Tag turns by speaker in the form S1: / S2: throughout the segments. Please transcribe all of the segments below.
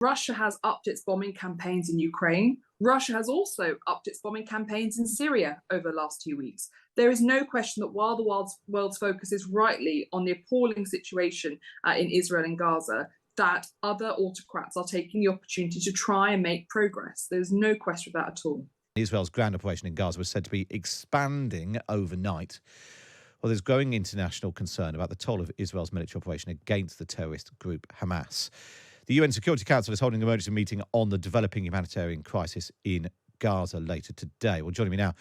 S1: Russia has upped its bombing campaigns in Ukraine. Russia has also upped its bombing campaigns in Syria over the last 2 weeks. There is no question that while the world's focus is rightly on the appalling situation in Israel and Gaza, that other autocrats are taking the opportunity to try and make progress. There's no question of that at all.
S2: Israel's ground operation in Gaza was said to be expanding overnight. Well, there's growing international concern about the toll of Israel's military operation against the terrorist group Hamas. The UN Security Council is holding an emergency meeting on the developing humanitarian crisis in Gaza later today. Well, joining me now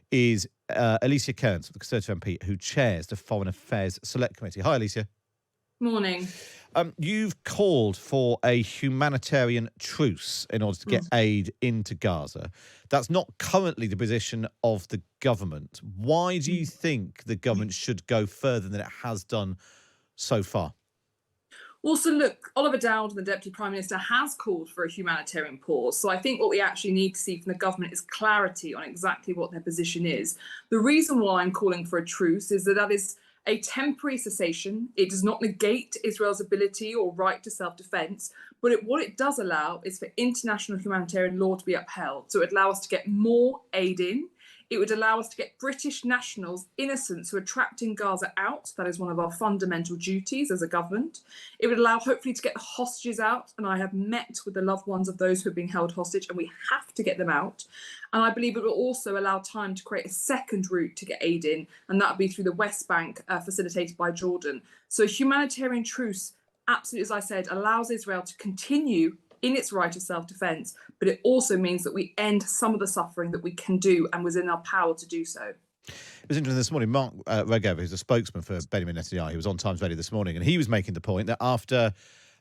S2: is Alicia Kearns, the Conservative MP, who chairs the Foreign Affairs Select Committee. Hi, Alicia.
S1: Morning.
S2: You've called for a humanitarian truce in order to get aid into Gaza. That's not currently the position of the government. Why do you think the government should go further than it has done so far?
S1: Well, so look, Oliver Dowden, the Deputy Prime Minister, has called for a humanitarian pause. So I think what we actually need to see from the government is clarity on exactly what their position is. The reason why I'm calling for a truce is that is a temporary cessation. It does not negate Israel's ability or right to self-defense, but what it does allow is for international humanitarian law to be upheld. So it would allow us to get more aid in. It would allow us to get British nationals, innocents who are trapped in Gaza out. That is one of our fundamental duties as a government. It would allow, hopefully, to get the hostages out. And I have met with the loved ones of those who have been held hostage, and we have to get them out. And I believe it will also allow time to create a second route to get aid in, and that would be through the West Bank, facilitated by Jordan. So a humanitarian truce, absolutely, as I said, allows Israel to continue in its right of self-defense, but it also means that we end some of the suffering that we can do and was in our power to do so.
S2: It was interesting this morning. Mark Regev, who's a spokesman for Benjamin Netanyahu, he was on Times Radio this morning, and he was making the point that after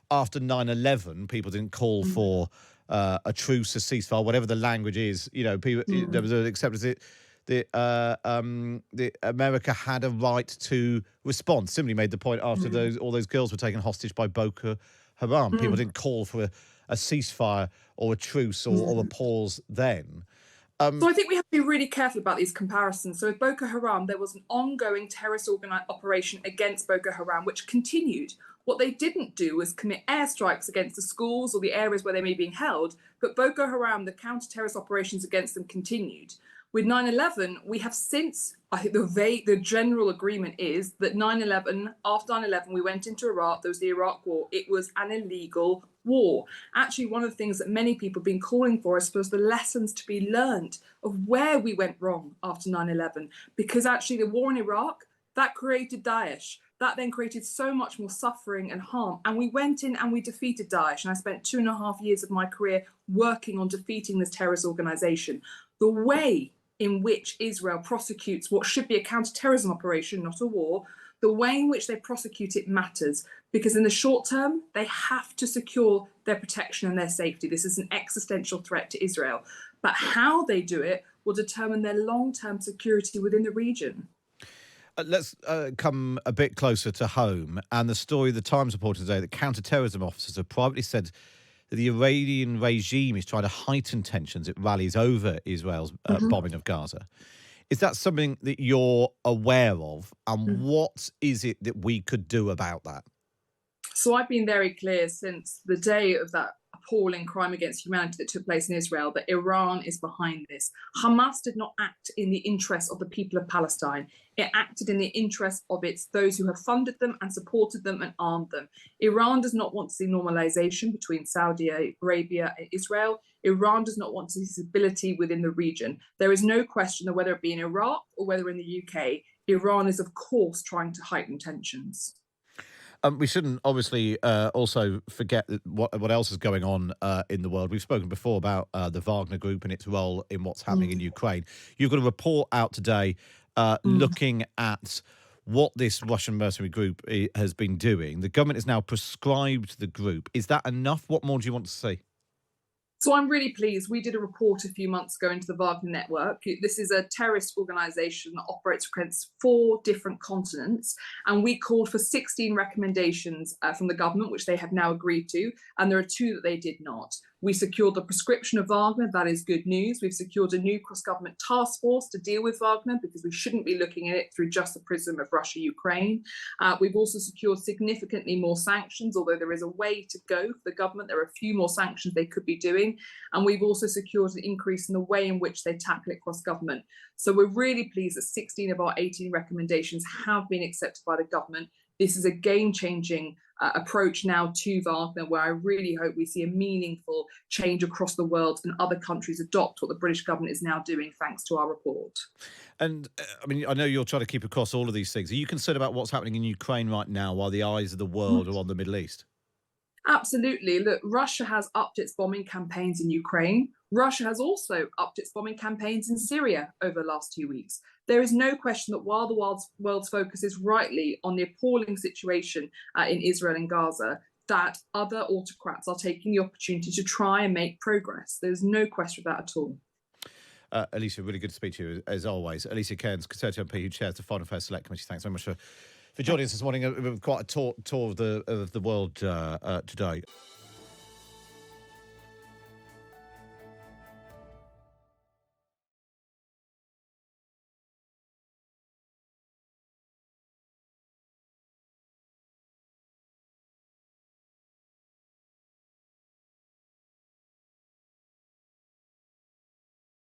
S2: 9/11, people didn't call for a truce, a ceasefire, whatever the language is. You know, people, there was an acceptance that America had a right to respond. Simply made the point after all those girls were taken hostage by Boko Haram. People didn't call for a ceasefire or a truce or a pause then.
S1: So I think we have to be really careful about these comparisons. So with Boko Haram, there was an ongoing terrorist operation against Boko Haram, which continued. What they didn't do was commit airstrikes against the schools or the areas where they may be being held, but Boko Haram, the counter-terrorist operations against them continued. With 9/11, we have since, I think the general agreement is that after 9/11, we went into Iraq, there was the Iraq War. It was an illegal war. Actually, one of the things that many people have been calling for is supposed the lessons to be learned of where we went wrong after 9/11. Because actually the war in Iraq, that created Daesh. That then created so much more suffering and harm. And we went in and we defeated Daesh. And I spent 2.5 years of my career working on defeating this terrorist organization. The way in which Israel prosecutes what should be a counter-terrorism operation, not a war, the way in which they prosecute it matters, because in the short term, they have to secure their protection and their safety. This is an existential threat to Israel. But how they do it will determine their long-term security within the region.
S2: Let's come a bit closer to home. And the story the Times reported today that counter-terrorism officers have privately said that the Iranian regime is trying to heighten tensions at rallies over Israel's bombing of Gaza. Is that something that you're aware of? And what is it that we could do about that?
S1: So I've been very clear since the day of that appalling crime against humanity that took place in Israel that Iran is behind this. Hamas did not act in the interest of the people of Palestine. It acted in the interest of those who have funded them and supported them and armed them. Iran does not want to see normalization between Saudi Arabia and Israel. Iran does not want to see stability within the region. There is no question that whether it be in Iraq or whether in the UK, Iran is of course trying to heighten tensions.
S2: We shouldn't obviously also forget what else is going on in the world. We've spoken before about the Wagner Group and its role in what's happening in Ukraine. You've got a report out today looking at what this Russian mercenary group has been doing. The government has now prescribed the group. Is that enough? What more do you want to see?
S1: So I'm really pleased. We did a report a few months ago into the Wagner network. This is a terrorist organization that operates against 4 different continents. And we called for 16 recommendations from the government, which they have now agreed to. And there are 2 that they did not. We secured the prescription of Wagner. That is good news. We've secured a new cross-government task force to deal with Wagner, because we shouldn't be looking at it through just the prism of Russia, Ukraine. We've also secured significantly more sanctions, although there is a way to go for the government. There are a few more sanctions they could be doing. And we've also secured an increase in the way in which they tackle it cross-government. So we're really pleased that 16 of our 18 recommendations have been accepted by the government. This is a game-changing approach now to Wagner, where I really hope we see a meaningful change across the world and other countries adopt what the British government is now doing, thanks to our report.
S2: And I mean, I know you're trying to keep across all of these things. Are you concerned about what's happening in Ukraine right now while the eyes of the world are on the Middle East?
S1: Absolutely. Look, Russia has upped its bombing campaigns in Ukraine. Russia has also upped its bombing campaigns in Syria over the last 2 weeks. There is no question that while the world's focus is rightly on the appalling situation in Israel and Gaza, that other autocrats are taking the opportunity to try and make progress. There's no question of that at all.
S2: Alicia, really good to speak to you, as always. Alicia Kearns, Conservative MP, who chairs the Foreign Affairs Select Committee. Thanks very much for joining us this morning. Quite a tour of the world today.